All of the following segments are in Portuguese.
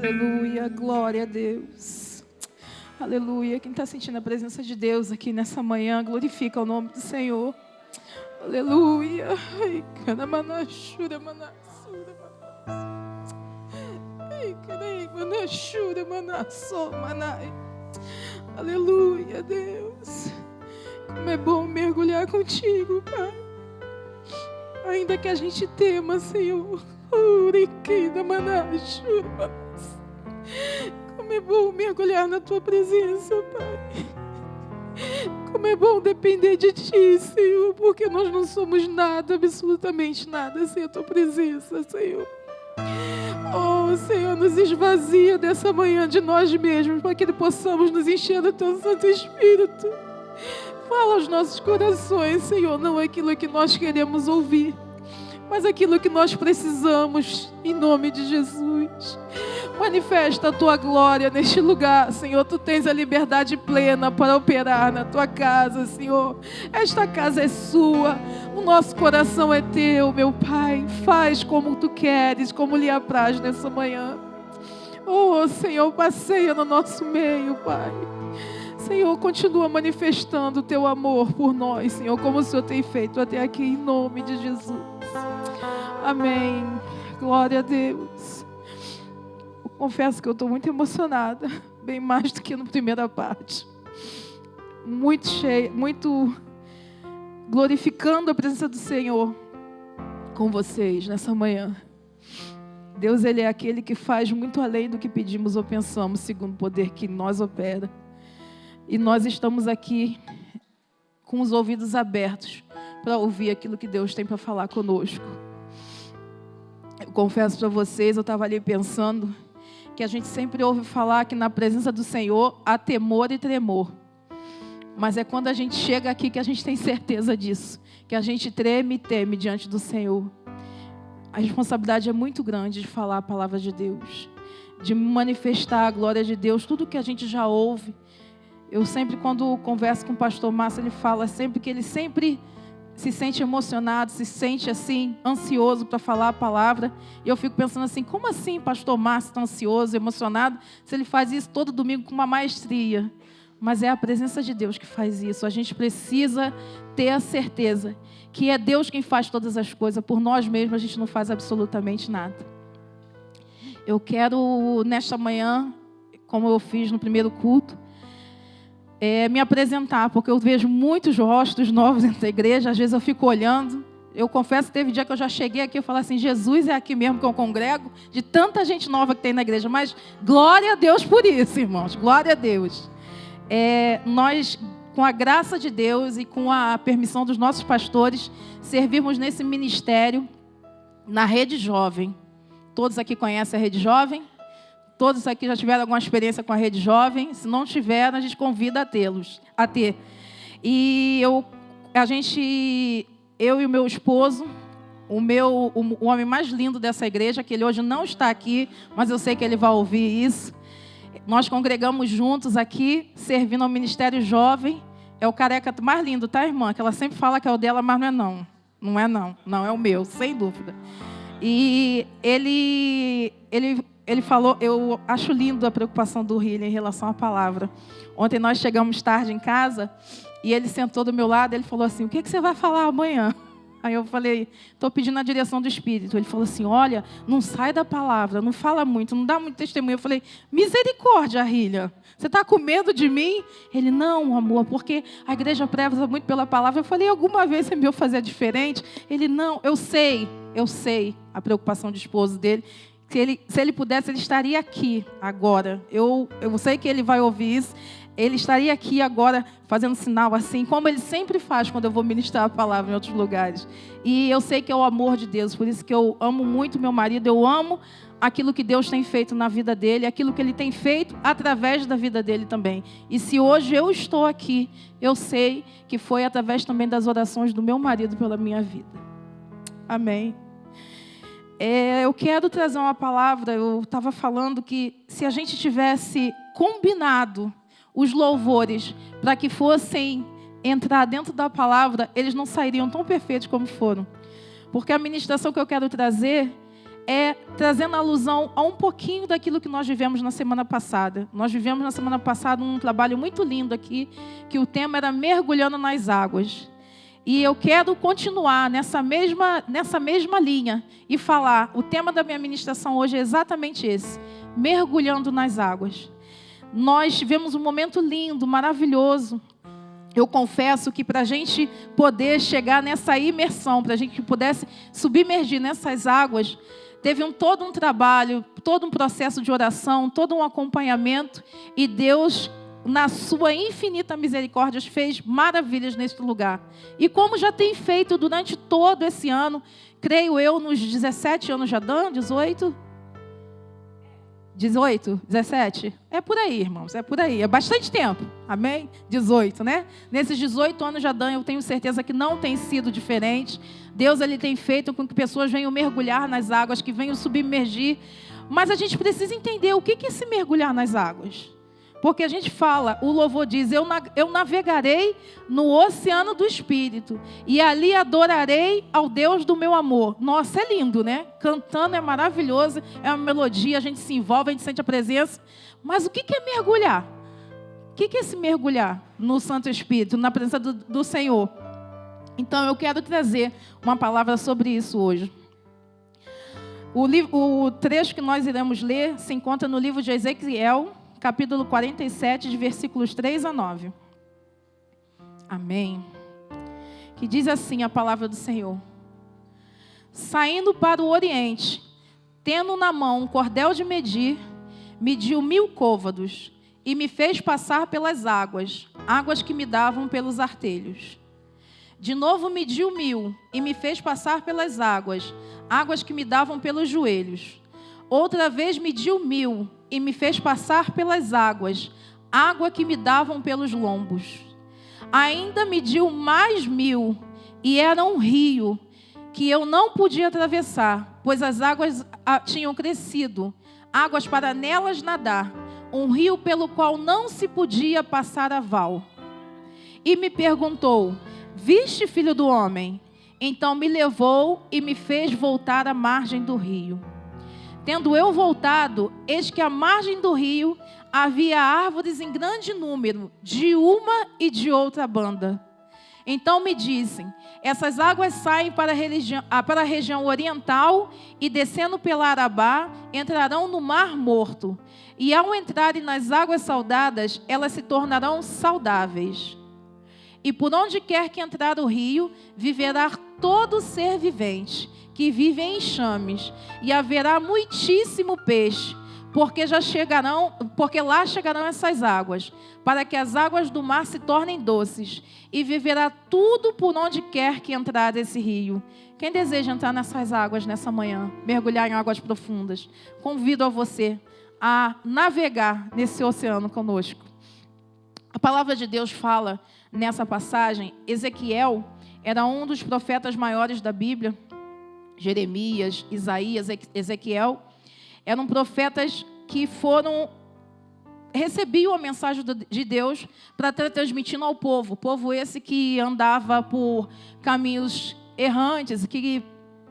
Aleluia, glória a Deus. Aleluia. Quem está sentindo a presença de Deus aqui nessa manhã, glorifica o nome do Senhor. Aleluia. Ai, canamanachura, manassura, ai, carai, manachura, manassou, manai. Aleluia, Deus. Como é bom mergulhar contigo, Pai. Ainda que a gente tema, Senhor. Como é bom mergulhar na Tua presença, Pai. Como é bom depender de Ti, Senhor, porque nós não somos nada, absolutamente nada, sem a Tua presença, Senhor. Oh, Senhor, nos esvazia dessa manhã de nós mesmos, para que possamos nos encher do Teu Santo Espírito. Fala aos nossos corações, Senhor, não aquilo que nós queremos ouvir, mas aquilo que nós precisamos, em nome de Jesus. Manifesta a Tua glória neste lugar, Senhor. Tu tens a liberdade plena para operar na Tua casa, Senhor. Esta casa é Sua, o nosso coração é Teu, meu Pai. Faz como Tu queres, como lhe apraz nessa manhã. Oh, Senhor, passeia no nosso meio, Pai. Senhor, continua manifestando o Teu amor por nós, Senhor, como o Senhor tem feito até aqui, em nome de Jesus. Amém. Glória a Deus. Eu confesso que eu estou muito emocionada, bem mais do que na primeira parte. Muito cheia, muito glorificando a presença do Senhor com vocês nessa manhã. Deus, Ele é aquele que faz muito além do que pedimos ou pensamos, segundo o poder que em nós opera. E nós estamos aqui com os ouvidos abertos para ouvir aquilo que Deus tem para falar conosco. Eu confesso para vocês, eu estava ali pensando que a gente sempre ouve falar que na presença do Senhor há temor e tremor. Mas é quando a gente chega aqui que a gente tem certeza disso, que a gente treme e teme diante do Senhor. A responsabilidade é muito grande de falar a palavra de Deus, de manifestar a glória de Deus, tudo que a gente já ouve. Eu sempre, quando converso com o pastor Márcio, ele fala sempre que ele sempre se sente emocionado, se sente assim, ansioso para falar a palavra. E eu fico pensando assim, como assim pastor Márcio está ansioso, emocionado, se ele faz isso todo domingo com uma maestria? Mas é a presença de Deus que faz isso. A gente precisa ter a certeza que é Deus quem faz todas as coisas. Por nós mesmos a gente não faz absolutamente nada. Eu quero, nesta manhã, como eu fiz no primeiro culto, me apresentar, porque eu vejo muitos rostos novos dentro da igreja. Às vezes eu fico olhando. Eu confesso que teve dia que eu já cheguei aqui e falei assim, Jesus, é aqui mesmo que eu congrego, de tanta gente nova que tem na igreja. Mas glória a Deus por isso, irmãos, glória a Deus. Nós, com a graça de Deus e com a permissão dos nossos pastores, servimos nesse ministério na Rede Jovem. Todos aqui conhecem a Rede Jovem? Todos aqui já tiveram alguma experiência com a Rede Jovem? Se não tiveram, a gente convida a ter. E eu e o meu esposo, o homem mais lindo dessa igreja, que ele hoje não está aqui, mas eu sei que ele vai ouvir isso. Nós congregamos juntos aqui, servindo ao Ministério Jovem. É o careca mais lindo, tá, irmã? Que ela sempre fala que é o dela, mas não é não. Não é não. Não, é o meu, sem dúvida. E ele falou, eu acho lindo a preocupação do Hillian em relação à palavra. Ontem nós chegamos tarde em casa e ele sentou do meu lado e ele falou assim, o que você vai falar amanhã? Aí eu falei, estou pedindo a direção do Espírito. Ele falou assim, olha, não sai da palavra, não fala muito, não dá muito testemunho. Eu falei, misericórdia, Hillian, você está com medo de mim? Ele, não, amor, porque a igreja preza muito pela palavra. Eu falei, alguma vez você me viu fazer diferente? Ele, não, eu sei a preocupação do esposo dele. Se ele pudesse, ele estaria aqui agora. Eu sei que ele vai ouvir isso. Ele estaria aqui agora fazendo sinal assim, como ele sempre faz quando eu vou ministrar a palavra em outros lugares. E eu sei que é o amor de Deus, por isso que eu amo muito meu marido, eu amo aquilo que Deus tem feito na vida dele, aquilo que Ele tem feito através da vida dele também. E se hoje eu estou aqui, eu sei que foi através também das orações do meu marido pela minha vida. Amém. Eu quero trazer uma palavra, eu estava falando que se a gente tivesse combinado os louvores para que fossem entrar dentro da palavra, eles não sairiam tão perfeitos como foram. Porque a ministração que eu quero trazer trazendo alusão a um pouquinho daquilo que nós vivemos na semana passada. Nós vivemos na semana passada um trabalho muito lindo aqui, que o tema era mergulhando nas águas. E eu quero continuar nessa mesma linha e falar, o tema da minha ministração hoje é exatamente esse, mergulhando nas águas. Nós tivemos um momento lindo, maravilhoso. Eu confesso que para a gente poder chegar nessa imersão, para a gente pudesse submergir nessas águas, teve todo um trabalho, todo um processo de oração, todo um acompanhamento, e Deus, na sua infinita misericórdia, fez maravilhas neste lugar. E como já tem feito durante todo esse ano, creio eu, nos 17 anos já dando, 18? 18? 17? É por aí, irmãos, é por aí. É bastante tempo, amém? 18, né? Nesses 18 anos já dando, eu tenho certeza que não tem sido diferente. Deus, Ele tem feito com que pessoas venham mergulhar nas águas, que venham submergir. Mas a gente precisa entender o que é esse mergulhar nas águas. Porque a gente fala, o louvor diz, eu navegarei no oceano do Espírito, e ali adorarei ao Deus do meu amor. Nossa, é lindo, né? Cantando é maravilhoso, é uma melodia, a gente se envolve, a gente sente a presença. Mas o que é mergulhar? O que é esse mergulhar no Santo Espírito, na presença do Senhor? Então eu quero trazer uma palavra sobre isso hoje. O trecho que nós iremos ler se encontra no livro de Ezequiel, capítulo 47, de versículos 3 a 9. Amém. Que diz assim a palavra do Senhor. Saindo para o oriente, tendo na mão um cordel de medir, mediu 1000 côvados, e me fez passar pelas águas, águas que me davam pelos artelhos. De novo mediu 1000, e me fez passar pelas águas, águas que me davam pelos joelhos. Outra vez mediu 1000, e me fez passar pelas águas, água que me davam pelos lombos. Ainda mediu mais 1000, e era um rio, que eu não podia atravessar, pois as águas tinham crescido, águas para nelas nadar, um rio pelo qual não se podia passar a val. E me perguntou, viste, filho do homem? Então me levou e me fez voltar à margem do rio. Tendo eu voltado, eis que à margem do rio havia árvores em grande número, de uma e de outra banda. Então me dizem, essas águas saem para a região oriental e, descendo pela Arabá, entrarão no Mar Morto. E ao entrarem nas águas saldadas, elas se tornarão saudáveis. E por onde quer que entrar o rio, viverá todo ser vivente, que vive em enxames, e haverá muitíssimo peixe, porque lá chegarão essas águas, para que as águas do mar se tornem doces, e viverá tudo por onde quer que entrar esse rio. Quem deseja entrar nessas águas nessa manhã, mergulhar em águas profundas, convido a você a navegar nesse oceano conosco. A palavra de Deus fala nessa passagem, Ezequiel era um dos profetas maiores da Bíblia. Jeremias, Isaías, Ezequiel, eram profetas que recebiam a mensagem de Deus para estar transmitindo ao povo. Povo esse que andava por caminhos errantes, que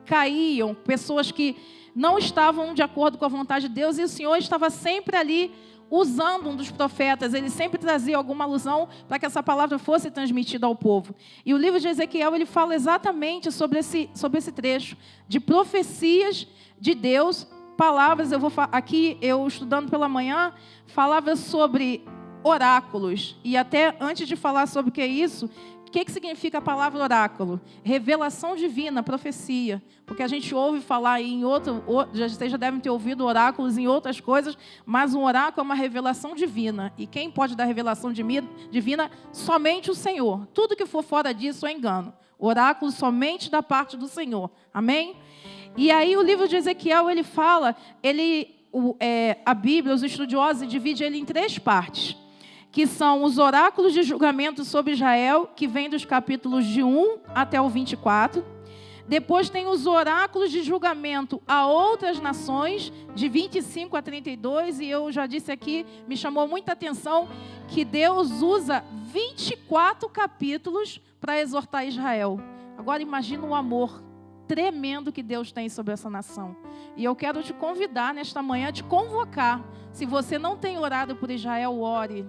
caíam, pessoas que não estavam de acordo com a vontade de Deus, e o Senhor estava sempre ali usando um dos profetas. Ele sempre trazia alguma alusão para que essa palavra fosse transmitida ao povo. E o livro de Ezequiel, ele fala exatamente sobre esse trecho de profecias de Deus, palavras. Aqui eu estudando pela manhã, falava sobre oráculos. E até antes de falar sobre o que é isso, o que significa a palavra oráculo? Revelação divina, profecia. Porque a gente ouve falar vocês já devem ter ouvido oráculos em outras coisas, mas um oráculo é uma revelação divina. E quem pode dar revelação divina? Somente o Senhor. Tudo que for fora disso é engano. Oráculo somente da parte do Senhor. Amém? E aí o livro de Ezequiel, ele fala, a Bíblia, os estudiosos dividem ele em 3 partes. Que são os oráculos de julgamento sobre Israel, que vem dos capítulos de 1 até o 24. Depois tem os oráculos de julgamento a outras nações, de 25 a 32. E eu já disse aqui, me chamou muita atenção, que Deus usa 24 capítulos para exortar Israel. Agora imagina o amor tremendo que Deus tem sobre essa nação. E eu quero te convidar nesta manhã, te convocar. Se você não tem orado por Israel, ore.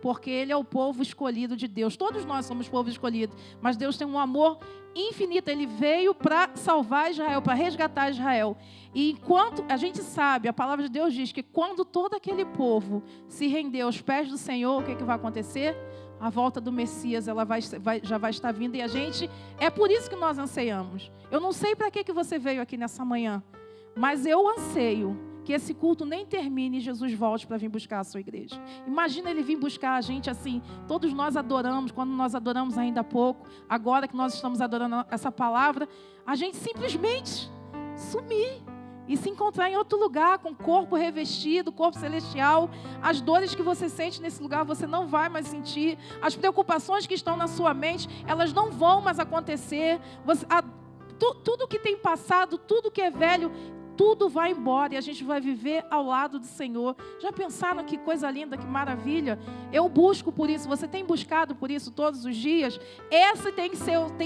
Porque ele é o povo escolhido de Deus. Todos nós somos povo escolhido. Mas Deus tem um amor infinito. Ele veio para salvar Israel, para resgatar Israel. E enquanto a gente sabe, a palavra de Deus diz que quando todo aquele povo se render aos pés do Senhor, o que vai acontecer? A volta do Messias já vai estar vindo. E a gente, é por isso que nós anseiamos. Eu não sei para que você veio aqui nessa manhã. Mas eu anseio que esse culto nem termine e Jesus volte para vir buscar a sua igreja. Imagina ele vir buscar a gente assim. Todos nós adoramos, quando nós adoramos ainda há pouco, agora que nós estamos adorando essa palavra, a gente simplesmente sumir e se encontrar em outro lugar, com o corpo revestido, corpo celestial. As dores que você sente nesse lugar, você não vai mais sentir. As preocupações que estão na sua mente, elas não vão mais acontecer. Tudo que tem passado, tudo que é velho, tudo vai embora e a gente vai viver ao lado do Senhor. Já pensaram que coisa linda, que maravilha? Eu busco por isso. Você tem buscado por isso todos os dias? Esse tem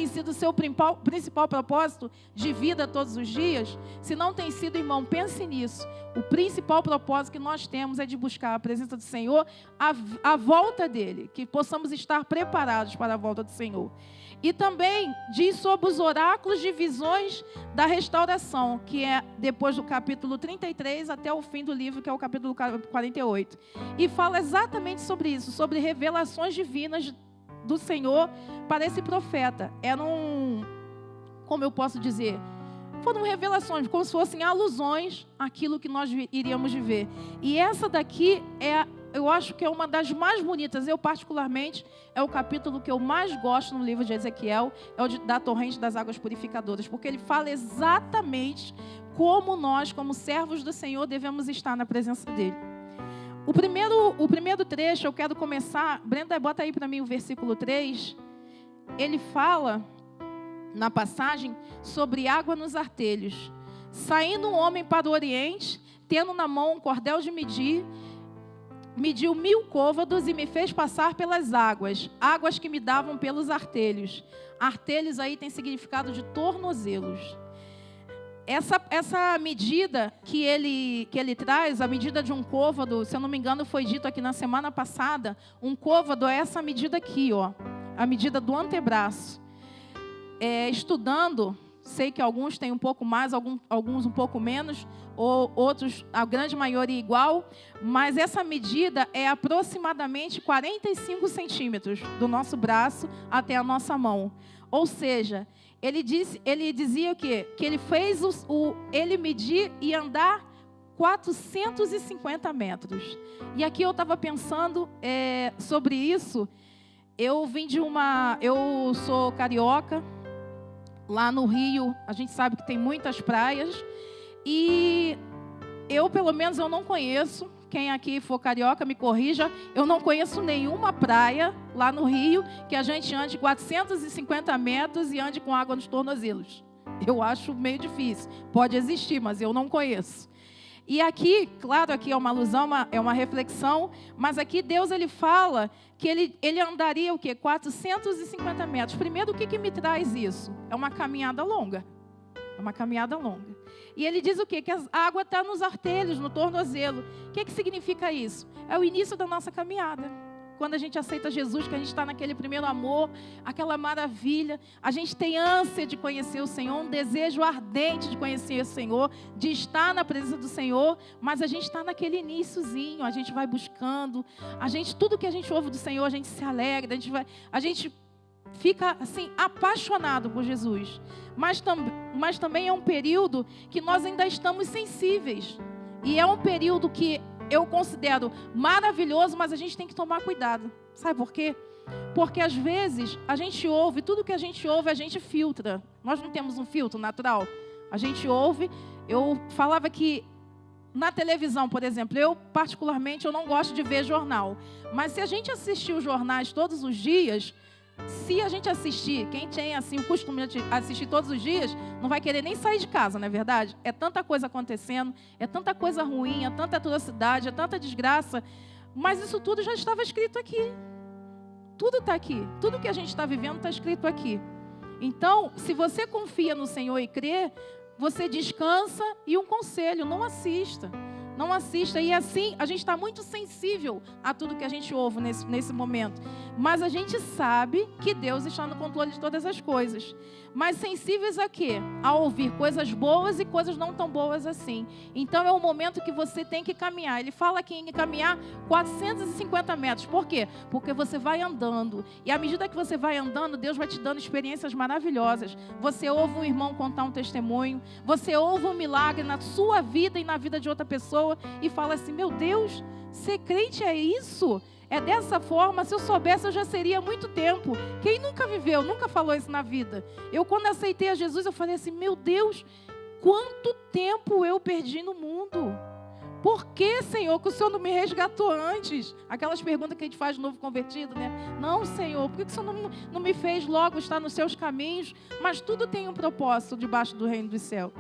sido o seu principal propósito de vida todos os dias? Se não tem sido, irmão, pense nisso. O principal propósito que nós temos é de buscar a presença do Senhor, a volta dele, que possamos estar preparados para a volta do Senhor. E também diz sobre os oráculos de visões da restauração, que é depois do capítulo 33 até o fim do livro, que é o capítulo 48. E fala exatamente sobre isso, sobre revelações divinas do Senhor para esse profeta. Como eu posso dizer? Foram revelações, como se fossem alusões àquilo que nós iríamos viver. E essa daqui eu acho que é uma das mais bonitas. Eu, particularmente, é o capítulo que eu mais gosto no livro de Ezequiel, é o da torrente das águas purificadoras, porque ele fala exatamente como nós, como servos do Senhor, devemos estar na presença dele. O primeiro trecho, eu quero começar. Brenda, bota aí para mim o versículo 3. Ele fala, na passagem, sobre água nos artelhos. Saindo um homem para o oriente, tendo na mão um cordel de medir, mediu 1000 côvados e me fez passar pelas águas que me davam pelos artelhos. Artelhos aí tem significado de tornozelos. Essa medida que ele traz, a medida de um côvado, se eu não me engano, foi dito aqui na semana passada, um côvado é essa medida aqui, ó, a medida do antebraço. Estudando, sei que alguns têm um pouco mais, alguns um pouco menos, ou outros, a grande maioria igual, mas essa medida é aproximadamente 45 centímetros do nosso braço até a nossa mão. Ou seja, ele dizia o quê? Que ele fez ele medir e andar 450 metros. E aqui eu estava pensando sobre isso. Eu sou carioca. Lá no Rio, a gente sabe que tem muitas praias. E pelo menos, eu não conheço. Quem aqui for carioca, me corrija. Eu não conheço nenhuma praia lá no Rio que a gente ande 450 metros e ande com água nos tornozelos. Eu acho meio difícil. Pode existir, mas eu não conheço. E aqui, claro, aqui é uma alusão, é uma reflexão, mas aqui Deus ele fala que ele andaria o quê? 450 metros. Primeiro, o que me traz isso? É uma caminhada longa. É uma caminhada longa. E ele diz o quê? Que a água está nos artelhos, no tornozelo. O que significa isso? É o início da nossa caminhada. Quando a gente aceita Jesus, que a gente está naquele primeiro amor, aquela maravilha, a gente tem ânsia de conhecer o Senhor, um desejo ardente de conhecer o Senhor, de estar na presença do Senhor, mas a gente está naquele iniciozinho, a gente vai buscando, tudo que a gente ouve do Senhor, a gente se alegra, a gente fica assim, apaixonado por Jesus. Mas também é um período que nós ainda estamos sensíveis, e é um período que eu considero maravilhoso, mas a gente tem que tomar cuidado. Sabe por quê? Porque às vezes a gente ouve, tudo que a gente ouve a gente filtra. Nós não temos um filtro natural. A gente ouve. Eu falava que na televisão, por exemplo, eu particularmente eu não gosto de ver jornal. Mas se a gente assistir os jornais todos os dias, se a gente assistir, quem tem assim, o costume de assistir todos os dias, não vai querer nem sair de casa, não é verdade? É tanta coisa acontecendo, é tanta coisa ruim, é tanta atrocidade, é tanta desgraça. Mas isso tudo já estava escrito aqui. Tudo está aqui. Tudo que a gente está vivendo está escrito aqui. Então, se você confia no Senhor e crê, você descansa. E um conselho, não assista. Não assista. E assim, a gente está muito sensível a tudo que a gente ouve nesse momento. Mas a gente sabe que Deus está no controle de todas as coisas. Mas sensíveis a quê? A ouvir coisas boas e coisas não tão boas assim. Então é um momento que você tem que caminhar. Ele fala aqui em caminhar 450 metros. Por quê? Porque você vai andando. E à medida que você vai andando, Deus vai te dando experiências maravilhosas. Você ouve um irmão contar um testemunho. Você ouve um milagre na sua vida e na vida de outra pessoa. E fala assim, meu Deus, ser crente é isso? É dessa forma? Se eu soubesse, eu já seria há muito tempo. Quem nunca viveu, nunca falou isso na vida? Eu, quando aceitei a Jesus, eu falei assim, meu Deus, quanto tempo eu perdi no mundo? Por que, Senhor, que o Senhor não me resgatou antes? Aquelas perguntas que a gente faz de novo convertido, né? Não, Senhor, por que o Senhor não me fez logo estar nos seus caminhos? Mas tudo tem um propósito debaixo do reino dos céus.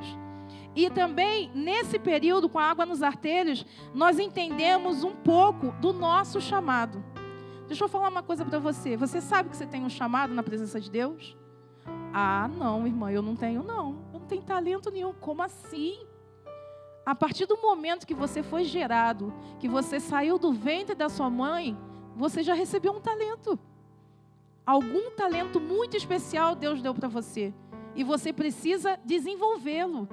E também, nesse período, com a água nos artelhos, nós entendemos um pouco do nosso chamado. Deixa eu falar uma coisa para você. Você sabe que você tem um chamado na presença de Deus? Ah, não, irmã, eu não tenho, não. Eu não tenho talento nenhum. Como assim? A partir do momento que você foi gerado, que você saiu do ventre da sua mãe, você já recebeu um talento. Algum talento muito especial Deus deu para você. E você precisa desenvolvê-lo.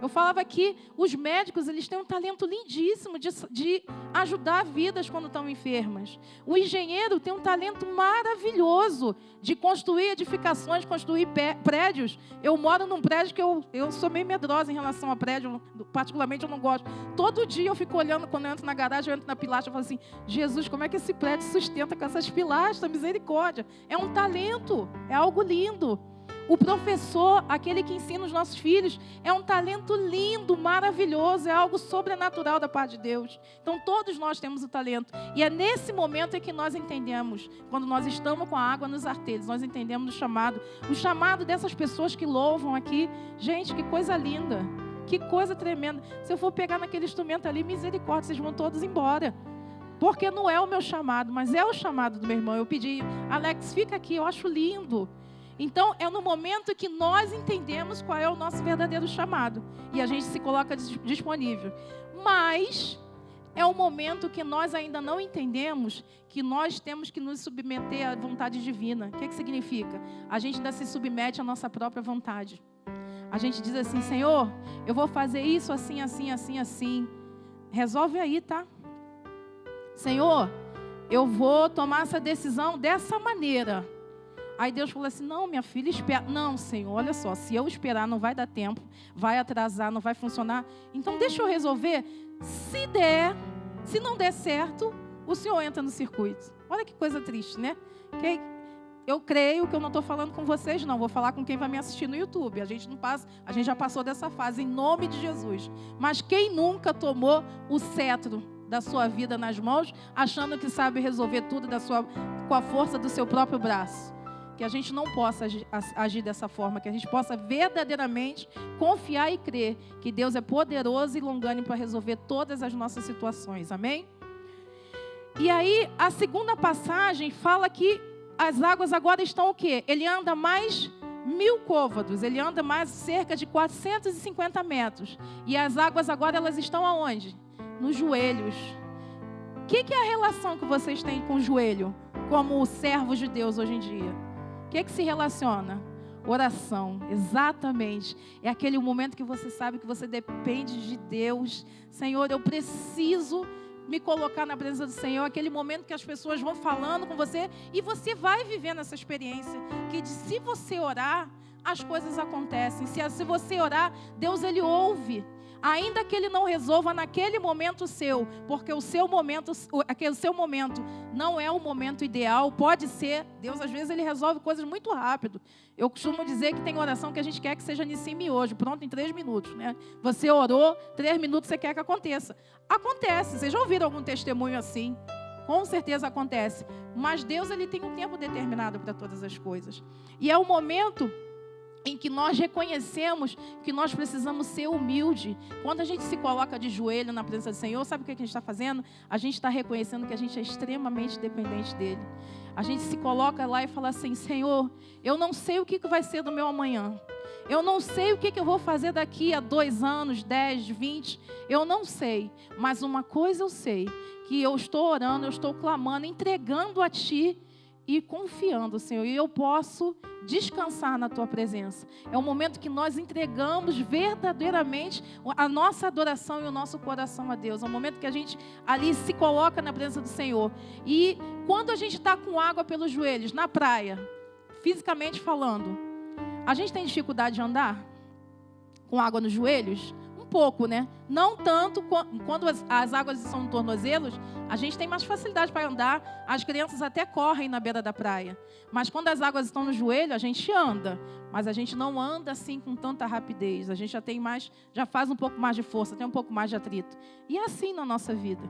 Eu falava que os médicos, eles têm um talento lindíssimo de ajudar vidas quando estão enfermas. O engenheiro tem um talento maravilhoso de construir edificações, construir prédios. Eu moro num prédio que eu sou meio medrosa em relação a prédio, particularmente eu não gosto. Todo dia eu fico olhando, quando eu entro na garagem, eu entro na pilastra, eu falo assim, Jesus, como é que esse prédio sustenta com essas pilastras? Misericórdia. É um talento, é algo lindo. O professor, aquele que ensina os nossos filhos, é um talento lindo, maravilhoso, é algo sobrenatural da parte de Deus. Então, todos nós temos o talento. E é nesse momento que nós entendemos, quando nós estamos com a água nos artelhos, nós entendemos o chamado dessas pessoas que louvam aqui. Gente, que coisa linda, que coisa tremenda. Se eu for pegar naquele instrumento ali, misericórdia, vocês vão todos embora. Porque não é o meu chamado, mas é o chamado do meu irmão. Eu pedi, Alex, fica aqui, eu acho lindo. Então, é no momento que nós entendemos qual é o nosso verdadeiro chamado. E a gente se coloca disponível. Mas, é o momento que nós ainda não entendemos que nós temos que nos submeter à vontade divina. O que significa? A gente ainda se submete à nossa própria vontade. A gente diz assim, Senhor, eu vou fazer isso assim, assim, assim, assim. Resolve aí, tá? Senhor, eu vou tomar essa decisão dessa maneira. Aí Deus falou assim, não, minha filha, espera. Não, Senhor, olha só, se eu esperar não vai dar tempo, vai atrasar, não vai funcionar. Então deixa eu resolver. Se der, se não der certo, o Senhor entra no circuito. Olha que coisa triste, né? Eu creio que eu não estou falando com vocês, não. Vou falar com quem vai me assistir no YouTube. A gente já passou dessa fase, em nome de Jesus. Mas quem nunca tomou o cetro da sua vida nas mãos, achando que sabe resolver tudo com a força do seu próprio braço? Que a gente não possa agir dessa forma, que a gente possa verdadeiramente confiar e crer que Deus é poderoso e longânimo para resolver todas as nossas situações, amém? E aí, a segunda passagem fala que as águas agora estão o quê? Ele anda mais 1000 côvados, ele anda mais cerca de 450 metros. E as águas agora, elas estão aonde? Nos joelhos. O que é a relação que vocês têm com o joelho, como servos de Deus hoje em dia? O que se relaciona? Oração, exatamente. É aquele momento que você sabe que você depende de Deus. Senhor, eu preciso me colocar na presença do Senhor. Aquele momento que as pessoas vão falando com você e você vai vivendo essa experiência. Que se você orar, as coisas acontecem. Se você orar, Deus, Ele ouve. Ainda que Ele não resolva naquele momento seu, porque o seu momento não é o momento ideal, pode ser, Deus às vezes Ele resolve coisas muito rápido. Eu costumo dizer que tem oração que a gente quer que seja Nissim hoje, pronto em 3 minutos, né? Você orou, 3 minutos você quer que aconteça. Acontece, vocês já ouviram algum testemunho assim? Com certeza acontece, mas Deus Ele tem um tempo determinado para todas as coisas. E é o momento em que nós reconhecemos que nós precisamos ser humilde. Quando a gente se coloca de joelho na presença do Senhor, sabe o que a gente está fazendo? A gente está reconhecendo que a gente é extremamente dependente dEle. A gente se coloca lá e fala assim: Senhor, eu não sei o que vai ser do meu amanhã. Eu não sei o que eu vou fazer daqui a 2 anos, 10, 20. Eu não sei. Mas uma coisa eu sei, que eu estou orando, eu estou clamando, entregando a Ti e confiando, Senhor. E eu posso descansar na Tua presença. É o momento que nós entregamos verdadeiramente a nossa adoração e o nosso coração a Deus. É o momento que a gente ali se coloca na presença do Senhor. E quando a gente está com água pelos joelhos, na praia, fisicamente falando, a gente tem dificuldade de andar com água nos joelhos? Um pouco, né? Não tanto quando as águas estão nos tornozelos, a gente tem mais facilidade para andar. As crianças até correm na beira da praia. Mas quando as águas estão no joelho, a gente anda. Mas a gente não anda assim com tanta rapidez. A gente já faz um pouco mais de força, tem um pouco mais de atrito. E é assim na nossa vida.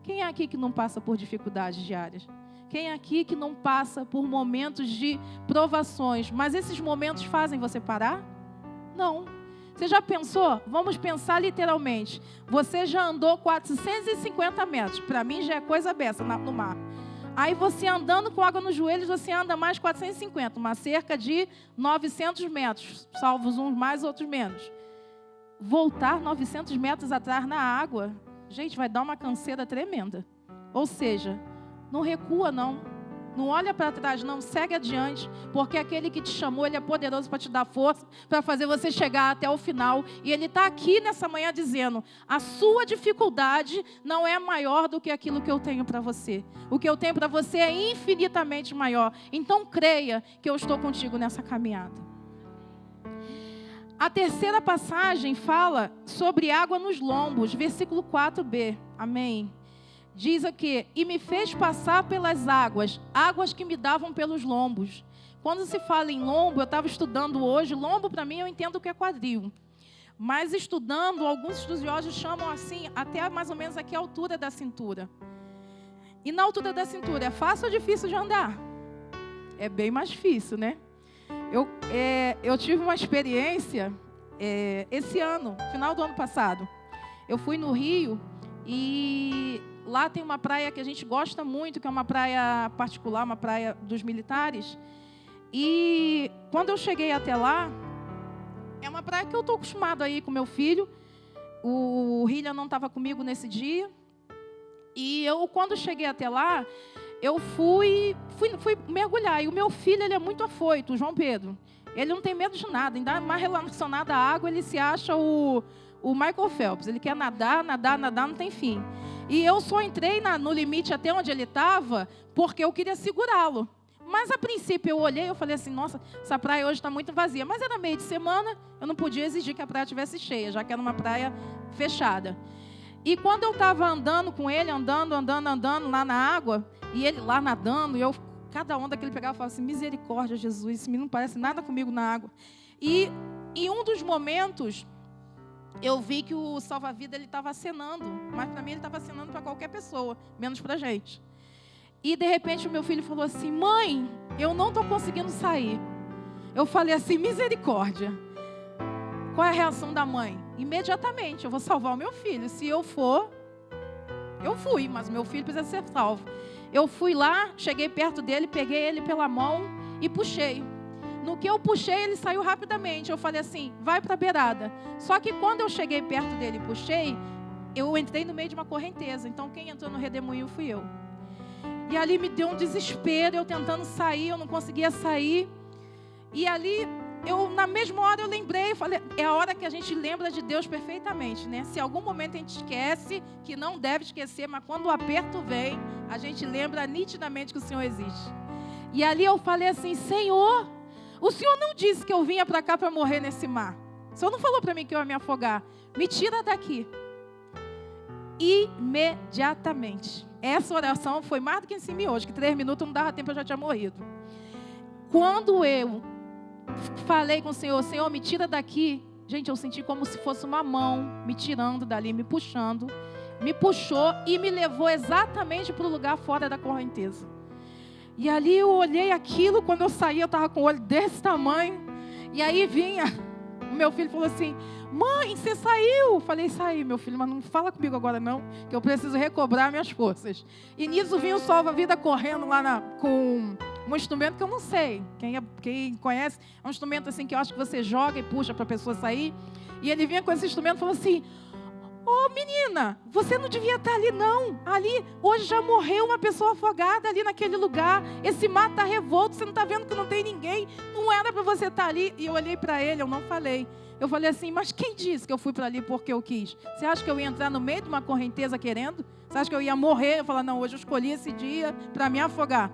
Quem é aqui que não passa por dificuldades diárias? Quem é aqui que não passa por momentos de provações? Mas esses momentos fazem você parar? Não. Você já pensou? Vamos pensar literalmente. Você já andou 450 metros. Para mim já é coisa beça no mar. Aí você andando com água nos joelhos, você anda mais 450. Uma cerca de 900 metros. Salvos uns mais, outros menos. Voltar 900 metros atrás na água, gente, vai dar uma canseira tremenda. Ou seja, não recua, não. Não olha para trás, não. Segue adiante. Porque aquele que te chamou, Ele é poderoso para te dar força, para fazer você chegar até o final. E Ele está aqui nessa manhã dizendo: a sua dificuldade não é maior do que aquilo que eu tenho para você. O que eu tenho para você é infinitamente maior. Então creia que eu estou contigo nessa caminhada. A terceira passagem fala sobre água nos lombos. Versículo 4b. Amém. Diz aqui: e me fez passar pelas águas que me davam pelos lombos. Quando se fala em lombo, eu estava estudando hoje, lombo para mim eu entendo que é quadril. Mas estudando, alguns estudiosos chamam assim, até mais ou menos aqui a altura da cintura. E na altura da cintura, é fácil ou difícil de andar? É bem mais difícil, né? Eu tive uma experiência esse ano, final do ano passado. Eu fui no Rio e lá tem uma praia que a gente gosta muito, que é uma praia particular, uma praia dos militares. E quando eu cheguei até lá, é uma praia que eu estou acostumado a ir com meu filho. O Hillian não estava comigo nesse dia. E eu, quando cheguei até lá, eu fui mergulhar. E o meu filho, ele é muito afoito, o João Pedro. Ele não tem medo de nada, ainda mais relacionado à água, ele se acha o Michael Phelps. Ele quer nadar, não tem fim. E eu só entrei no limite até onde ele estava, porque eu queria segurá-lo. Mas, a princípio, eu olhei e eu falei assim: nossa, essa praia hoje está muito vazia. Mas era meio de semana, eu não podia exigir que a praia estivesse cheia, já que era uma praia fechada. E quando eu estava andando com ele, andando lá na água, e ele lá nadando, e cada onda que ele pegava, eu falava assim: misericórdia, Jesus, esse menino não parece nada comigo na água. E em um dos momentos, eu vi que o salva-vida ele estava acenando, mas para mim ele estava acenando para qualquer pessoa, menos para a gente. E de repente o meu filho falou assim: mãe, eu não estou conseguindo sair. Eu falei assim: misericórdia. Qual é a reação da mãe? Imediatamente, eu vou salvar o meu filho. Se eu for, eu fui, mas o meu filho precisa ser salvo. Eu fui lá, cheguei perto dele, peguei ele pela mão e puxei. No que eu puxei, ele saiu rapidamente. Eu falei assim: vai para a beirada. Só que quando eu cheguei perto dele e puxei, eu entrei no meio de uma correnteza. Então quem entrou no redemoinho fui eu. E ali me deu um desespero, eu tentando sair, eu não conseguia sair. E ali, na mesma hora eu lembrei, falei, é a hora que a gente lembra de Deus perfeitamente, né? Se em algum momento a gente esquece, que não deve esquecer, mas quando o aperto vem, a gente lembra nitidamente que o Senhor existe. E ali eu falei assim: Senhor, o Senhor não disse que eu vinha para cá para morrer nesse mar. O Senhor não falou para mim que eu ia me afogar. Me tira daqui. Imediatamente. Essa oração foi mais do que em cima hoje, que 3 minutos não dava tempo, eu já tinha morrido. Quando eu falei com o Senhor: Senhor, me tira daqui. Gente, eu senti como se fosse uma mão me tirando dali, me puxando. Me puxou e me levou exatamente para o lugar fora da correnteza. E ali eu olhei aquilo, quando eu saí eu estava com o olho desse tamanho. E aí vinha, o meu filho falou assim: mãe, você saiu? Falei, saí, meu filho, mas não fala comigo agora não, que eu preciso recobrar minhas forças. E nisso vinha o salva-vida correndo lá com um instrumento que eu não sei. Quem conhece, é um instrumento assim que eu acho que você joga e puxa para a pessoa sair. E ele vinha com esse instrumento e falou assim, ô menina, você não devia estar ali não. Ali, hoje já morreu uma pessoa afogada ali naquele lugar. Esse mar está revolto, você não está vendo que não tem ninguém. Não era para você estar ali. E eu olhei para ele, eu não falei. Eu falei assim, mas quem disse que eu fui para ali porque eu quis? Você acha que eu ia entrar no meio de uma correnteza querendo? Você acha que eu ia morrer? Eu falei, não, hoje eu escolhi esse dia para me afogar.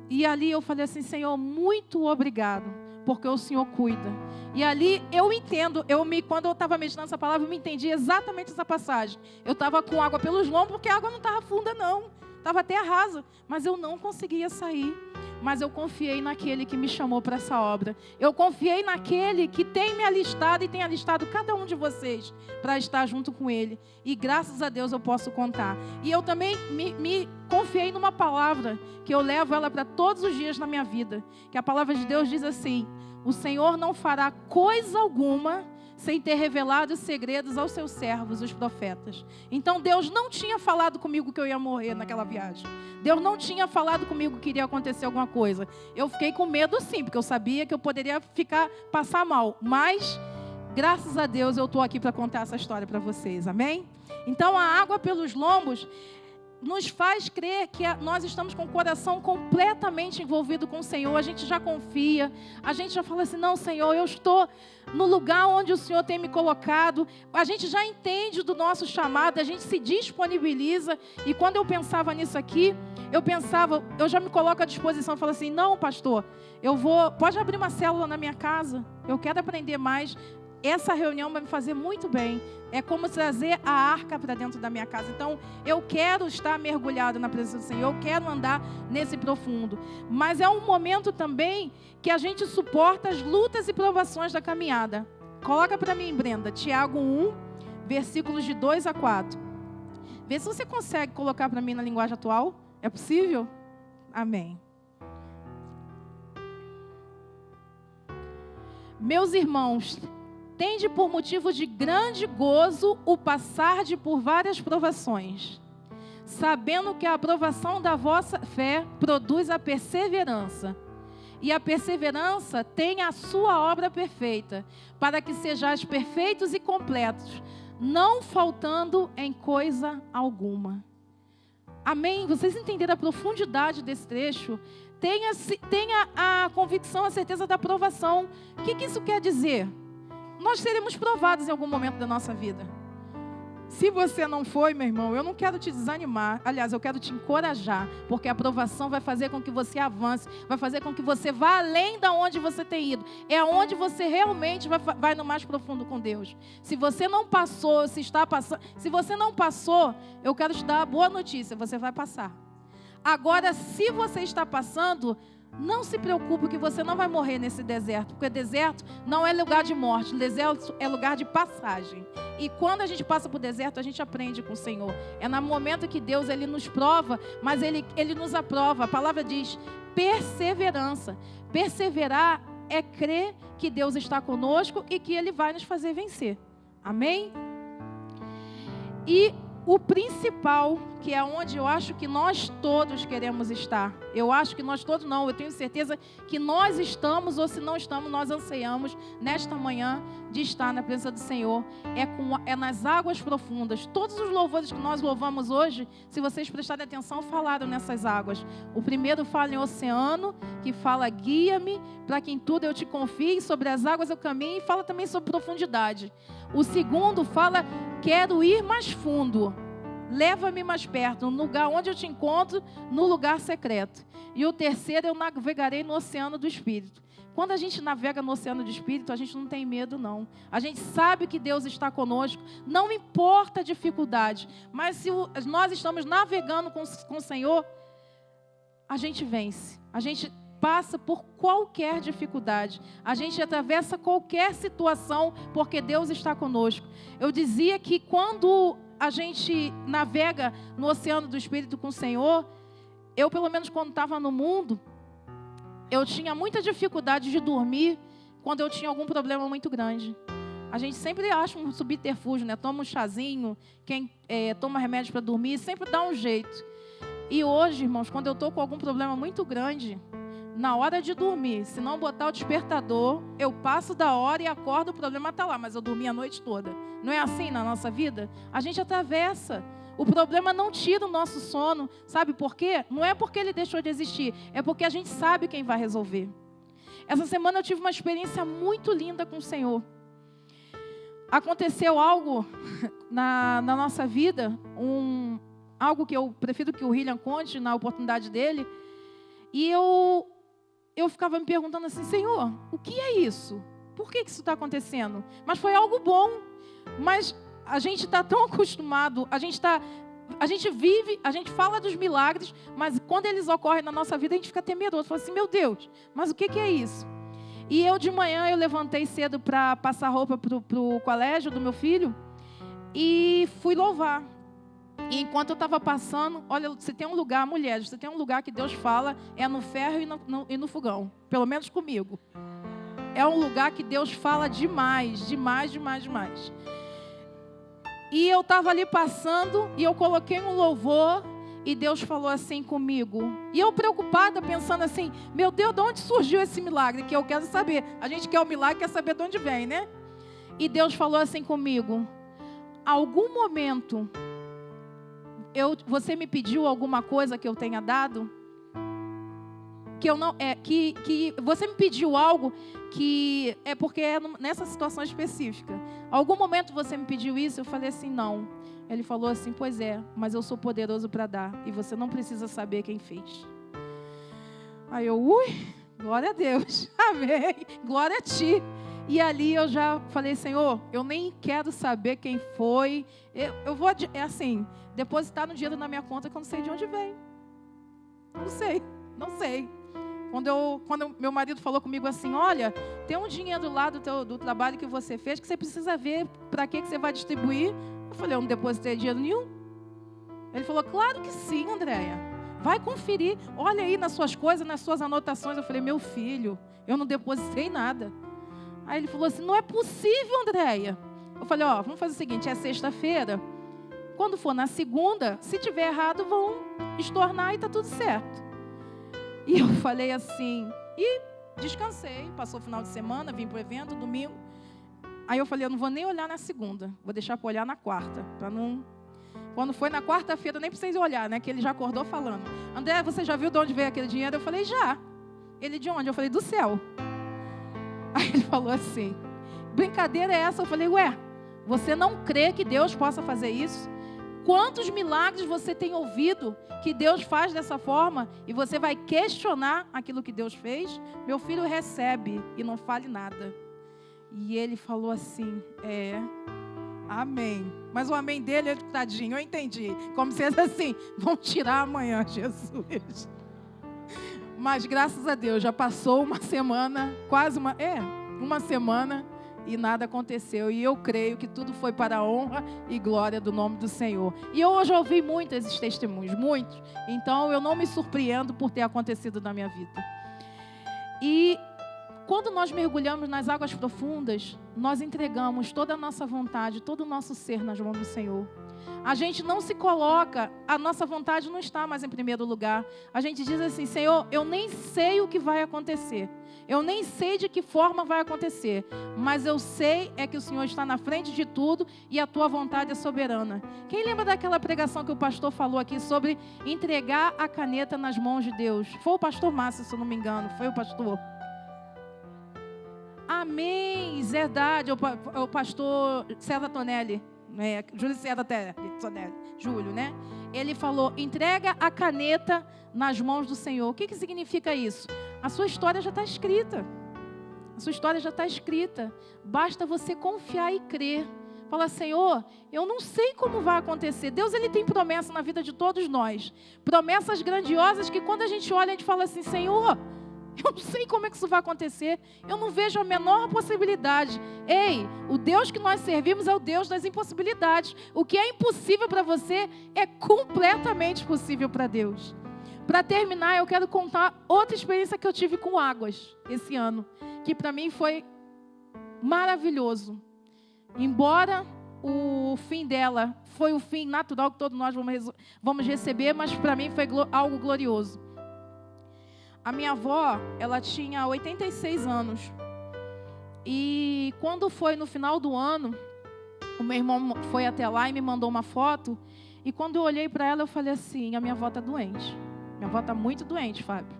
E ali eu falei assim, Senhor, muito obrigado, porque o Senhor cuida. E ali eu entendo, quando eu estava meditando essa palavra, eu me entendi exatamente essa passagem. Eu estava com água pelos lombos, porque a água não estava funda não, estava até rasa, mas eu não conseguia sair. Mas eu confiei naquele que me chamou para essa obra. Eu confiei naquele que tem me alistado e tem alistado cada um de vocês para estar junto com ele. E graças a Deus eu posso contar. E eu também me confiei numa palavra que eu levo ela para todos os dias na minha vida. Que a palavra de Deus diz assim, o Senhor não fará coisa alguma sem ter revelado os segredos aos seus servos, os profetas. Então Deus não tinha falado comigo que eu ia morrer naquela viagem. Deus não tinha falado comigo que iria acontecer alguma coisa. Eu fiquei com medo sim, porque eu sabia que eu poderia passar mal. Mas, graças a Deus, eu estou aqui para contar essa história para vocês, amém? Então a água pelos lombos nos faz crer que nós estamos com o coração completamente envolvido com o Senhor. A gente já confia, a gente já fala assim, não, Senhor, eu estou no lugar onde o Senhor tem me colocado. A gente já entende do nosso chamado, a gente se disponibiliza. E quando eu pensava nisso aqui, eu já me coloco à disposição, eu falo assim, não, pastor, pode abrir uma célula na minha casa, eu quero aprender mais. Essa reunião vai me fazer muito bem. É como trazer a arca para dentro da minha casa. Então, eu quero estar mergulhado na presença do Senhor. Eu quero andar nesse profundo. Mas é um momento também que a gente suporta as lutas e provações da caminhada. Coloca para mim, Brenda, Tiago 1, versículos de 2 a 4. Vê se você consegue colocar para mim na linguagem atual. É possível? Amém. Meus irmãos, tende por motivo de grande gozo o passarde por várias provações, sabendo que a aprovação da vossa fé produz a perseverança. E a perseverança tem a sua obra perfeita, para que sejais perfeitos e completos, não faltando em coisa alguma. Amém? Vocês entenderam a profundidade desse trecho? Tenha a convicção, a certeza da aprovação. O que isso quer dizer? Nós seremos provados em algum momento da nossa vida. Se você não foi, meu irmão, eu não quero te desanimar. Aliás, eu quero te encorajar, porque a aprovação vai fazer com que você avance, vai fazer com que você vá além da onde você tem ido. É onde você realmente vai no mais profundo com Deus. Se você não passou, se você não passou, eu quero te dar a boa notícia, você vai passar. Agora, se você está passando, não se preocupe que você não vai morrer nesse deserto, porque deserto não é lugar de morte, deserto é lugar de passagem. E quando a gente passa por deserto, a gente aprende com o Senhor. É no momento que Deus ele nos prova, mas ele nos aprova. A palavra diz perseverança. Perseverar é crer que Deus está conosco e que Ele vai nos fazer vencer. Amém? E o principal, que é onde eu acho que nós todos queremos estar. Eu acho que nós todos não, eu tenho certeza que nós estamos, ou se não estamos, nós anseiamos nesta manhã de estar na presença do Senhor. É nas águas profundas. Todos os louvores que nós louvamos hoje, se vocês prestarem atenção, falaram nessas águas. O primeiro fala em oceano, que fala guia-me, para que em tudo eu te confie, sobre as águas eu caminho, e fala também sobre profundidade. O segundo fala, quero ir mais fundo. Leva-me mais perto, no lugar onde eu te encontro, no lugar secreto. E o terceiro, eu navegarei no oceano do Espírito. Quando a gente navega no oceano do Espírito, a gente não tem medo, não. A gente sabe que Deus está conosco, não importa a dificuldade. Mas se nós estamos navegando com o Senhor, a gente vence. A gente passa por qualquer dificuldade. A gente atravessa qualquer situação, porque Deus está conosco. Eu dizia que quando a gente navega no oceano do Espírito com o Senhor, eu, pelo menos quando estava no mundo, eu tinha muita dificuldade de dormir quando eu tinha algum problema muito grande. A gente sempre acha um subterfúgio, né? Toma um chazinho, quem toma remédio para dormir, sempre dá um jeito. E hoje, irmãos, quando eu estou com algum problema muito grande, na hora de dormir, se não botar o despertador, eu passo da hora e acordo, o problema está lá, mas eu dormi a noite toda. Não é assim na nossa vida? A gente atravessa. O problema não tira o nosso sono. Sabe por quê? Não é porque ele deixou de existir, é porque a gente sabe quem vai resolver. Essa semana eu tive uma experiência muito linda com o Senhor. Aconteceu algo na nossa vida, algo que eu prefiro que o William conte na oportunidade dele, e eu ficava me perguntando assim, Senhor, o que é isso? Por que isso está acontecendo? Mas foi algo bom, mas a gente está tão acostumado, a gente vive, a gente fala dos milagres, mas quando eles ocorrem na nossa vida, a gente fica temeroso, fala assim, meu Deus, mas o que é isso? E eu de manhã, eu levantei cedo para passar roupa para o colégio do meu filho e fui louvar. E enquanto eu estava passando, olha, você tem um lugar, mulheres, você tem um lugar que Deus fala, é no ferro e no fogão, pelo menos comigo. É um lugar que Deus fala demais, demais, demais, demais. E eu estava ali passando e eu coloquei um louvor e Deus falou assim comigo. E eu preocupada, pensando assim, meu Deus, de onde surgiu esse milagre? Que eu quero saber. A gente quer o milagre, quer saber de onde vem, né? E Deus falou assim comigo, algum momento você me pediu alguma coisa que eu tenha dado? Que eu não que você me pediu algo que é porque é nessa situação específica. Algum momento você me pediu isso? Eu falei assim, não. Ele falou assim, pois é, mas eu sou poderoso para dar e você não precisa saber quem fez. Aí eu, glória a Deus, amém, glória a ti. E ali eu já falei, Senhor, eu nem quero saber quem foi. Eu vou, depositar no dinheiro na minha conta que eu não sei de onde vem. Não sei. Quando meu marido falou comigo assim, olha, tem um dinheiro lá do trabalho que você fez, que você precisa ver para que você vai distribuir. Eu falei, eu não depositei dinheiro nenhum. Ele falou, claro que sim, Andréia. Vai conferir, olha aí nas suas coisas, nas suas anotações. Eu falei, meu filho, eu não depositei nada. Aí ele falou assim, não é possível, Andréia. Eu falei, vamos fazer o seguinte, é sexta-feira. Quando for na segunda, se tiver errado, vão estornar e está tudo certo. E eu falei assim, e descansei. Passou o final de semana, vim para o evento, domingo. Aí eu falei, eu não vou nem olhar na segunda, vou deixar para olhar na quarta. Quando foi na quarta-feira, eu nem precisei olhar, né? Que ele já acordou falando. André, você já viu de onde veio aquele dinheiro? Eu falei, já. Ele, de onde? Eu falei, do céu. Aí ele falou assim, brincadeira é essa? Eu falei, você não crê que Deus possa fazer isso? Quantos milagres você tem ouvido que Deus faz dessa forma e você vai questionar aquilo que Deus fez? Meu filho recebe e não fale nada. E ele falou assim, amém. Mas o amém dele, tadinho, eu entendi. Como se fosse assim, vão tirar amanhã, Jesus. Mas graças a Deus, já passou uma semana, uma semana, e nada aconteceu. E eu creio que tudo foi para a honra e glória do nome do Senhor. E eu hoje ouvi muitos esses testemunhos, muitos. Então eu não me surpreendo por ter acontecido na minha vida. E quando nós mergulhamos nas águas profundas, nós entregamos toda a nossa vontade, todo o nosso ser nas mãos do Senhor. A gente não se coloca, a nossa vontade não está mais em primeiro lugar. A gente diz assim, Senhor, eu nem sei o que vai acontecer. Eu nem sei de que forma vai acontecer. Mas eu sei que o Senhor está na frente de tudo e a tua vontade é soberana. Quem lembra daquela pregação que o pastor falou aqui sobre entregar a caneta nas mãos de Deus? Foi o pastor Márcio, se eu não me engano. Foi o pastor. Amém, verdade, o pastor César Tonelli, Júlio César Tonelli, Júlio, né? Ele falou, entrega a caneta nas mãos do Senhor. O que significa isso? A sua história já está escrita. A sua história já está escrita. Basta você confiar e crer. Fala, Senhor, eu não sei como vai acontecer. Deus, Ele tem promessa na vida de todos nós. Promessas grandiosas que quando a gente olha, a gente fala assim, Senhor, eu não sei como é que isso vai acontecer. Eu não vejo a menor possibilidade. Ei, o Deus que nós servimos é o Deus das impossibilidades. O que é impossível para você é completamente possível para Deus. Para terminar, eu quero contar outra experiência que eu tive com águas esse ano, que para mim foi maravilhoso. Embora o fim dela foi o fim natural que todos nós vamos receber, mas para mim foi algo glorioso. A minha avó, ela tinha 86 anos. E quando foi no final do ano, o meu irmão foi até lá e me mandou uma foto. E quando eu olhei para ela, eu falei assim, a minha avó está doente. Minha avó está muito doente, Fábio.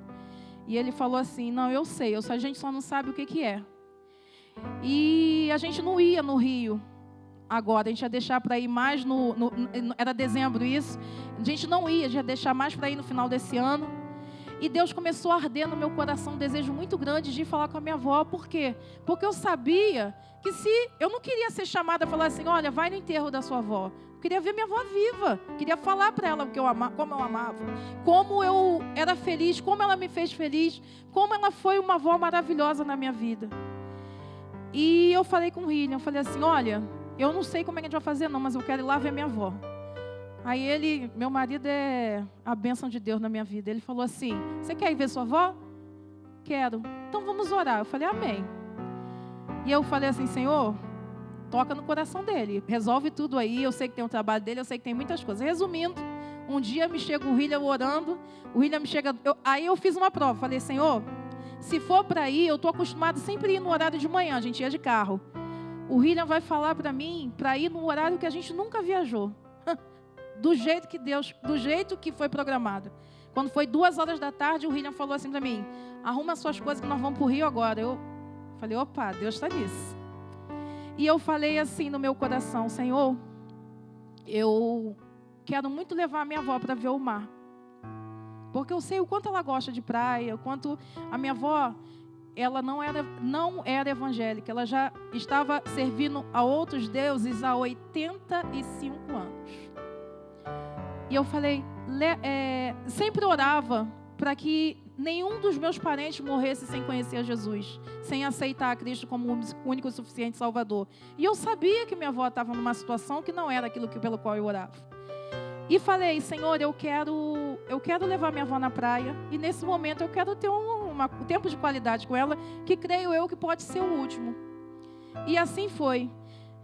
E ele falou assim, não, eu sei, a gente só não sabe o que é. E a gente não ia no Rio agora, a gente ia deixar para ir mais era dezembro isso. A gente não ia, a gente ia deixar mais para ir no final desse ano. E Deus começou a arder no meu coração um desejo muito grande de ir falar com a minha avó. Por quê? Porque eu sabia que eu não queria ser chamada a falar assim, olha, vai no enterro da sua avó. Eu queria ver minha avó viva. Queria falar para ela como eu amava. Como eu era feliz, como ela me fez feliz. Como ela foi uma avó maravilhosa na minha vida. E eu falei com o William, eu falei assim, olha, eu não sei como é que a gente vai fazer não, mas eu quero ir lá ver minha avó. Aí meu marido é a bênção de Deus na minha vida. Ele falou assim, você quer ir ver sua avó? Quero. Então vamos orar. Eu falei, amém. E eu falei assim, Senhor, toca no coração dele. Resolve tudo aí. Eu sei que tem um trabalho dele, eu sei que tem muitas coisas. Resumindo, um dia me chega o William orando. O William me chega... Aí eu fiz uma prova. Falei, Senhor, se for para ir, eu estou acostumado sempre a ir no horário de manhã. A gente ia de carro. O William vai falar para mim para ir no horário que a gente nunca viajou. Do jeito que foi programado. Quando foi 2h da tarde, o William falou assim para mim, arruma suas coisas que nós vamos para o Rio agora. Eu falei, opa, Deus está nisso. E eu falei assim no meu coração, Senhor, eu quero muito levar a minha avó para ver o mar. Porque eu sei o quanto ela gosta de praia, o quanto a minha avó, ela não era evangélica, ela já estava servindo a outros deuses há 85 anos. E eu falei, sempre orava para que nenhum dos meus parentes morresse sem conhecer a Jesus, sem aceitar a Cristo como o único e suficiente Salvador. E eu sabia que minha avó estava numa situação que não era aquilo pelo qual eu orava. E falei, Senhor, eu quero levar minha avó na praia, e nesse momento eu quero ter um tempo de qualidade com ela, que creio eu que pode ser o último. E assim foi.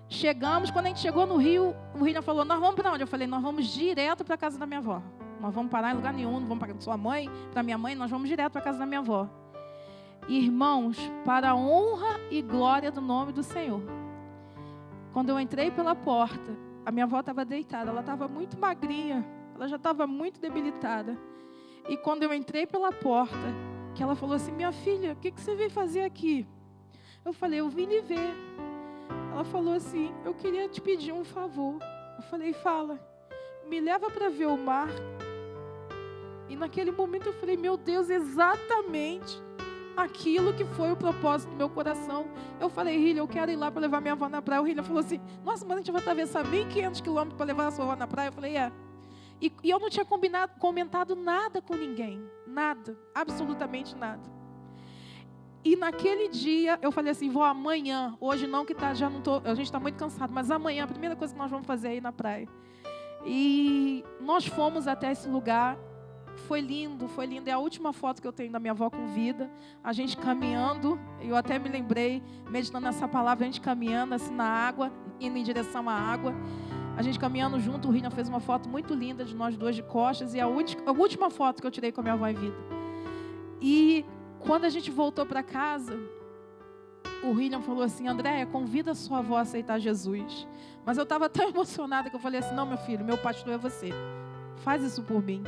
Chegamos, quando a gente chegou no Rio, o William falou, nós vamos para onde? Eu falei, nós vamos direto para a casa da minha avó. Nós vamos parar em lugar nenhum, não vamos para sua mãe, para minha mãe, nós vamos direto para a casa da minha avó. Irmãos, para a honra e glória do nome do Senhor. Quando eu entrei pela porta, a minha avó estava deitada, ela estava muito magrinha, ela já estava muito debilitada. E quando eu entrei pela porta, que ela falou assim, minha filha, o que você veio fazer aqui? Eu falei, eu vim lhe ver. Ela falou assim, eu queria te pedir um favor. Eu falei, fala, me leva para ver o mar. E naquele momento eu falei, meu Deus, exatamente aquilo que foi o propósito do meu coração. Eu falei, Hilha, eu quero ir lá para levar minha avó na praia. O Hilha falou assim, nossa, mas a gente vai atravessar 1.500 quilômetros para levar a sua avó na praia. Eu falei, é. E eu não tinha comentado nada com ninguém. Nada, absolutamente nada. E naquele dia, eu falei assim, vó, amanhã, hoje não, que já não tô, a gente está muito cansado, mas amanhã, a primeira coisa que nós vamos fazer é ir na praia. E nós fomos até esse lugar, foi lindo, é a última foto que eu tenho da minha avó com vida, a gente caminhando, eu até me lembrei, meditando nessa palavra, a gente caminhando assim na água, indo em direção à água, a gente caminhando junto, o Rina fez uma foto muito linda de nós dois de costas, e a última foto que eu tirei com a minha avó em vida. E quando a gente voltou para casa, o William falou assim, Andréia, convida a sua avó a aceitar Jesus. Mas eu estava tão emocionada que eu falei assim, não, meu filho, meu pastor é você. Faz isso por mim.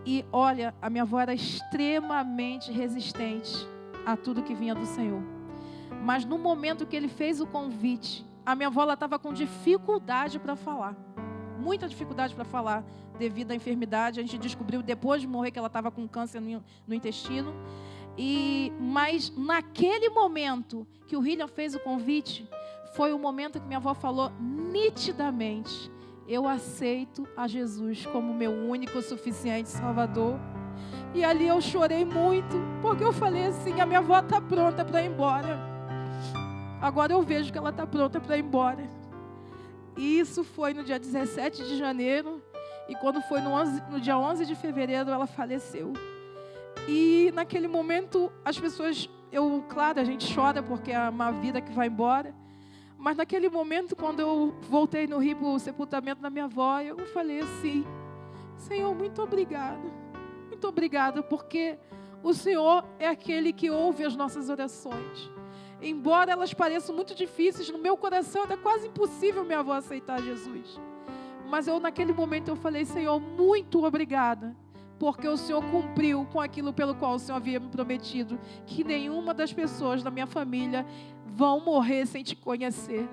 E olha, a minha avó era extremamente resistente a tudo que vinha do Senhor. Mas no momento que ele fez o convite, a minha avó estava com dificuldade para falar. Muita dificuldade para falar devido à enfermidade. A gente descobriu depois de morrer que ela estava com câncer no intestino. Mas naquele momento que o William fez o convite, foi o momento que minha avó falou nitidamente, eu aceito a Jesus como meu único e suficiente Salvador. E ali eu chorei muito, porque eu falei assim, a minha avó está pronta para ir embora. Agora eu vejo que ela está pronta para ir embora. E isso foi no dia 17 de janeiro. E quando foi no dia 11 de fevereiro, ela faleceu. E naquele momento, as pessoas... Claro, a gente chora porque é uma vida que vai embora. Mas naquele momento, quando eu voltei no Rio para o sepultamento da minha avó, eu falei assim: Senhor, muito obrigada. Muito obrigada, porque o Senhor é aquele que ouve as nossas orações. Embora elas pareçam muito difíceis, no meu coração era quase impossível minha avó aceitar Jesus. Mas naquele momento eu falei: Senhor, muito obrigada, porque o Senhor cumpriu com aquilo pelo qual o Senhor havia me prometido, que nenhuma das pessoas da minha família vão morrer sem te conhecer.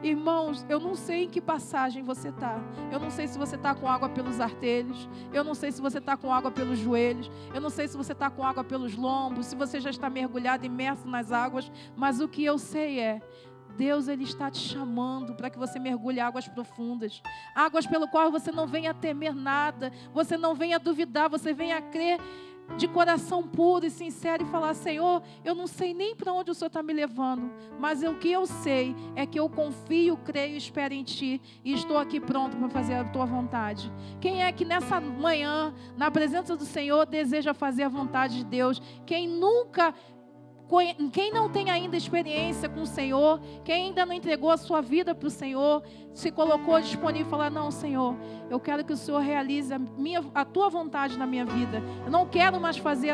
Irmãos, eu não sei em que passagem você está. Eu não sei se você está com água pelos artelhos. Eu não sei se você está com água pelos joelhos. Eu não sei se você está com água pelos lombos. Se você já está mergulhado, imerso nas águas. Mas o que eu sei é: Deus, Ele está te chamando para que você mergulhe águas profundas. Águas pelo qual você não venha temer nada. Você não venha duvidar. Você venha crer de coração puro e sincero e falar: Senhor, eu não sei nem para onde o Senhor está me levando, mas o que eu sei é que eu confio, creio e espero em Ti, e estou aqui pronto para fazer a Tua vontade. Quem é que nessa manhã, na presença do Senhor, deseja fazer a vontade de Deus? Quem não tem ainda experiência com o Senhor, quem ainda não entregou a sua vida para o Senhor, se colocou disponível e falar: não, Senhor, eu quero que o Senhor realize a Tua vontade na minha vida. Eu não quero mais fazer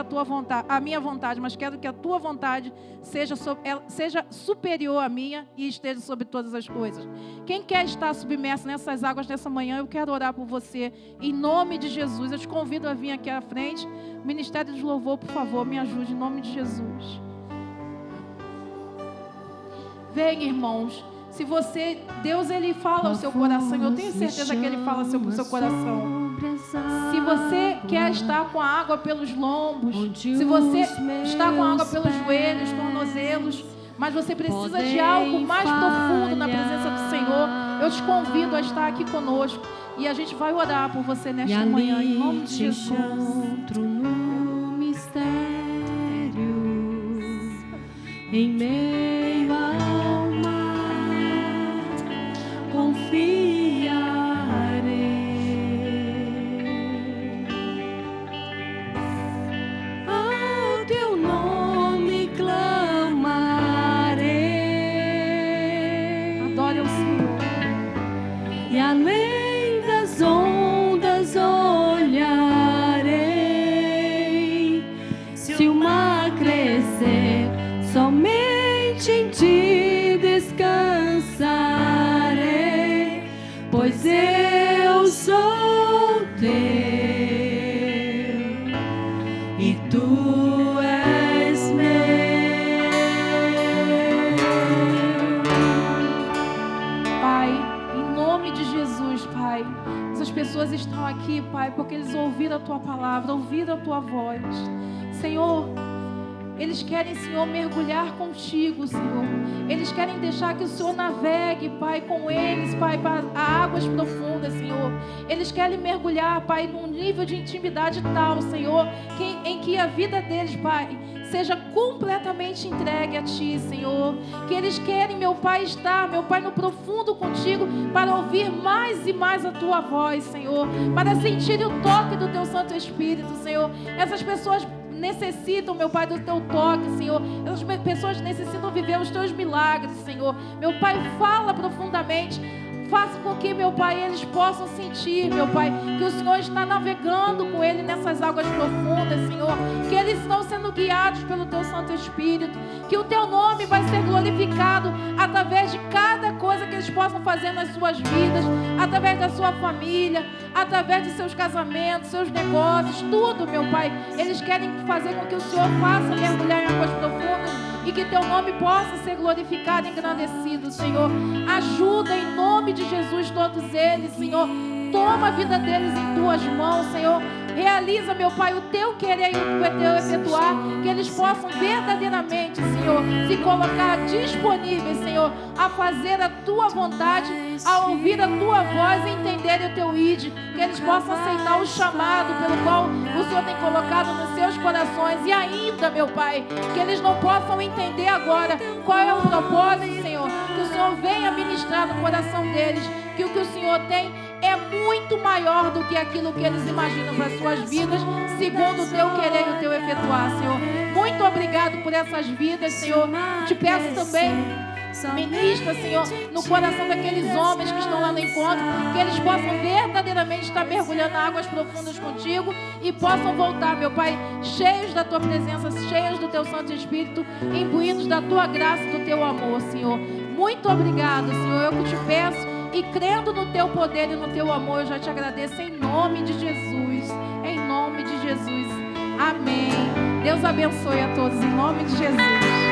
a minha vontade, mas quero que a Tua vontade seja superior à minha e esteja sobre todas as coisas. Quem quer estar submerso nessas águas nessa manhã, eu quero orar por você, em nome de Jesus. Eu te convido a vir aqui à frente. Ministério de Louvor, por favor, me ajude, em nome de Jesus. Vem, irmãos. Se Deus, Ele fala ao seu coração. Eu tenho certeza que Ele fala ao seu coração. Se você quer estar com a água pelos lombos, se você está com a água pelos joelhos, tornozelos, mas você precisa de algo mais profundo na presença do Senhor, eu te convido a estar aqui conosco. E a gente vai orar por você nesta manhã, em nome de Jesus. No mistério, em meio ao mar, confiarei. Ao Teu nome clamarei. Adore ao Senhor. E além das ondas olharei. Se o mar crescer, somente em Ti descansarei, pois eu sou Teu e Tu és meu. Pai, em nome de Jesus, Pai, essas pessoas estão aqui, Pai, porque eles ouviram a Tua palavra, ouviram a Tua voz. Senhor, eles querem, Senhor, mergulhar contigo, Senhor. Eles querem deixar que o Senhor navegue, Pai, com eles, Pai, para águas profundas, Senhor. Eles querem mergulhar, Pai, num nível de intimidade tal, Senhor, em que a vida deles, Pai, seja completamente entregue a Ti, Senhor. Que eles querem, meu Pai, estar, meu Pai, no profundo contigo, para ouvir mais e mais a Tua voz, Senhor, para sentir o toque do Teu Santo Espírito, Senhor. Essas pessoas necessitam, meu Pai, do Teu toque, Senhor. Essas pessoas necessitam viver os Teus milagres, Senhor. Meu Pai, fala profundamente. Faça com que, meu Pai, eles possam sentir, meu Pai, que o Senhor está navegando com ele nessas águas profundas, Senhor. Que eles estão sendo guiados pelo Teu Santo Espírito. Que o Teu nome vai ser glorificado através de cada coisa que eles possam fazer nas suas vidas, através da sua família, através de seus casamentos, seus negócios, tudo, meu Pai. Eles querem fazer com que o Senhor faça mergulhar em águas profundas e que Teu nome possa ser glorificado e engrandecido, Senhor. Ajuda em nome de Jesus todos eles, Senhor. Toma a vida deles em Tuas mãos, Senhor. Realiza, meu Pai, o Teu querer e o Teu efetuar, que eles possam verdadeiramente, Senhor, se colocar disponíveis, Senhor, a fazer a Tua vontade, a ouvir a Tua voz e entender o Teu id, que eles possam aceitar o chamado pelo qual o Senhor tem colocado nos seus corações, e ainda, meu Pai, que eles não possam entender agora qual é o propósito, Senhor, que o Senhor venha ministrar no coração deles, que o Senhor tem é muito maior do que aquilo que eles imaginam para as suas vidas, segundo o Teu querer e o Teu efetuar, Senhor. Muito obrigado por essas vidas, Senhor. Te peço também Ministra, Senhor, no coração daqueles homens que estão lá no encontro, que eles possam verdadeiramente estar mergulhando em águas profundas contigo e possam voltar, meu Pai, cheios da tua presença, cheios do teu Santo Espírito, imbuídos da tua graça e do teu amor, Senhor. Muito obrigado, Senhor. Eu que te peço e crendo no teu poder e no teu amor, eu já te agradeço em nome de Jesus. Em nome de Jesus. Amém. Deus abençoe a todos em nome de Jesus.